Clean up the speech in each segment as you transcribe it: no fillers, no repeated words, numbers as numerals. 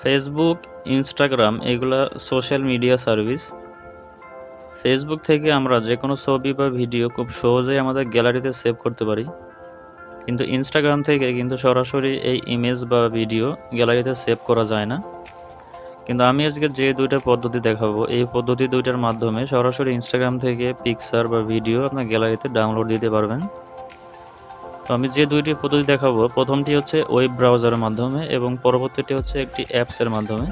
Facebook, Instagram এগুলা social media service. Facebook থেকে আমরা যেকোনো ছবি বা ভিডিও খুব সহজেই আমাদের গ্যালারিতে সেভ করতে পারি। কিন্তু ইনস্টাগ্রাম থেকে কিন্তু সরাসরি এই ইমেজ বা ভিডিও গ্যালারিতে সেভ করা যায় না। কিন্তু আমি আজকে যে ২ টা পদ্ধতি দেখাবো, এই পদ্ধতি ২ টার মাধ্যমে সরাসরি ইনস্টাগ্রাম থেকে পিকচার বা ভিডিও আপনার গ্যালারিতে ডাউনলোড দিতে পারবেন। তো আমি যে ২ টি পদ্ধতি দেখাবো, ১ম টি হচ্ছে ওয়েব ব্রাউজারের মাধ্যমে এবং পরবর্তীটি হচ্ছে একটি অ্যাপসের মাধ্যমে।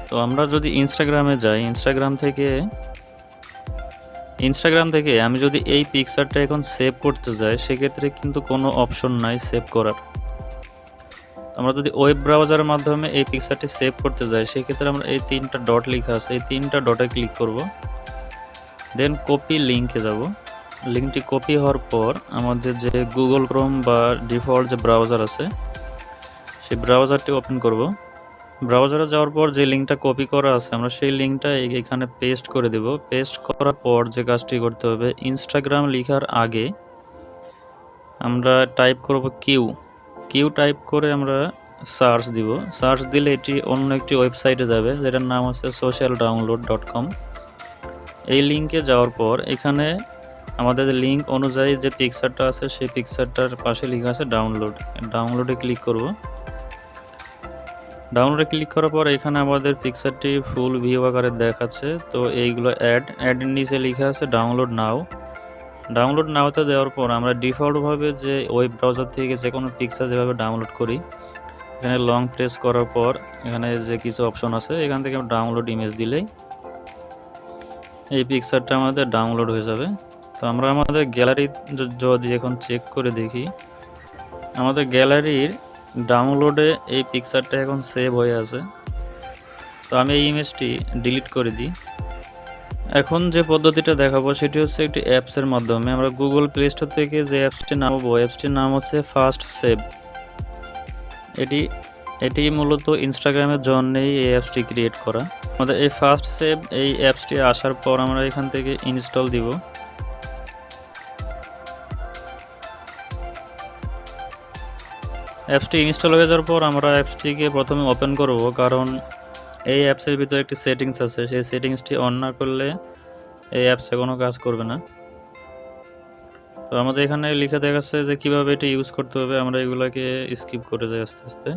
তো আমরা যদি ইনস্টাগ্রামে যাই, ইনস্টাগ্রাম থেকে আমি যদি এই পিকচারটা এখন সেভ করতে যাই, সেক্ষেত্রে কিন্তু কোনো অপশন নাই সেভ করার। আমরা যদি ওয়েব ব্রাউজারের মাধ্যমে এই পিকচারটি সেভ করতে যাই, সেক্ষেত্রে আমরা এই ৩ টা ডট লেখা আছে, এই ৩ টা ডটে ক্লিক করব। দেন কপি লিঙ্কে যাব। লিঙ্কটি কপি হওয়ার পর আমাদের যে গুগল ক্রোম বা ডিফল্ট যে ব্রাউজার আছে, সেই ব্রাউজারটি ওপেন করব। ব্রাউজারে যাওয়ার পর যে লিঙ্কটা কপি করা আছে, আমরা সেই লিঙ্কটা এখানে পেস্ট করে দেব। পেস্ট করার পর যে কাজটি করতে হবে, ইনস্টাগ্রাম লিখার আগে আমরা টাইপ করব কিউ টাইপ করে আমরা সার্চ দিব। সার্চ দিলে এটি অন্য একটি ওয়েবসাইটে যাবে, যেটার নাম হচ্ছে socialdownload.com। এই লিঙ্কে যাওয়ার পর এখানে আমাদের লিঙ্ক অনুযায়ী যে পিকচারটা আছে, সেই পিকচারটার পাশে লেখা আছে ডাউনলোডে ক্লিক করব। ডাউনলোডে ক্লিক করার পর এখানে আমাদের পিকচারটি ফুল ভিউ আকারে দেখাচ্ছে। তো এইগুলো অ্যাডের নিচে লেখা আছে ডাউনলোড নাওতে দেওয়ার পর আমরা ডিফল্টভাবে যে ওয়েব ব্রাউজার থেকে যে কোনো পিকচার যেভাবে ডাউনলোড করি, এখানে লং প্রেস করার পর এখানে যে কিছু অপশন আছে, এখান থেকে ডাউনলোড ইমেজ দিলেই এই পিকচারটা আমাদের ডাউনলোড হয়ে যাবে। তো আমরা আমাদের গ্যালারি যদি এখন চেক করে দেখি, আমাদের গ্যালারির ডাউনলোডে এই পিকচারটা এখন সেভ হয়ে আছে। তো আমি এই ইমেজটি ডিলিট করে দিই। এখন যে পদ্ধতিটা দেখাবো সেটি হচ্ছে একটি অ্যাপসের মাধ্যমে। আমরা গুগল প্লে স্টোর থেকে যে অ্যাপসটি নামাবো, অ্যাপসটির নাম হচ্ছে ফার্স্ট সেভ। এটি মূলত ইনস্টাগ্রামের জন্যই এই অ্যাপসটি ক্রিয়েট করা। আমাদের এই ফার্স্ট সেভ এই অ্যাপসটি আসার পর আমরা এখান থেকে ইনস্টল দিব। অ্যাপসটি ইনস্টল হয়ে যাওয়ার পর আমরা অ্যাপসটিকে প্রথমে ওপেন করব, কারণ এই অ্যাপসের ভিতরে একটি সেটিংস আছে, সেই সেটিংসটি অন না করলে এই অ্যাপসে কোনো কাজ করবে না। তো আমাদের এখানে লিখে দেখাচ্ছে যে কীভাবে এটি ইউজ করতে হবে, আমরা এগুলোকে স্কিপ করে যাই আস্তে আস্তে।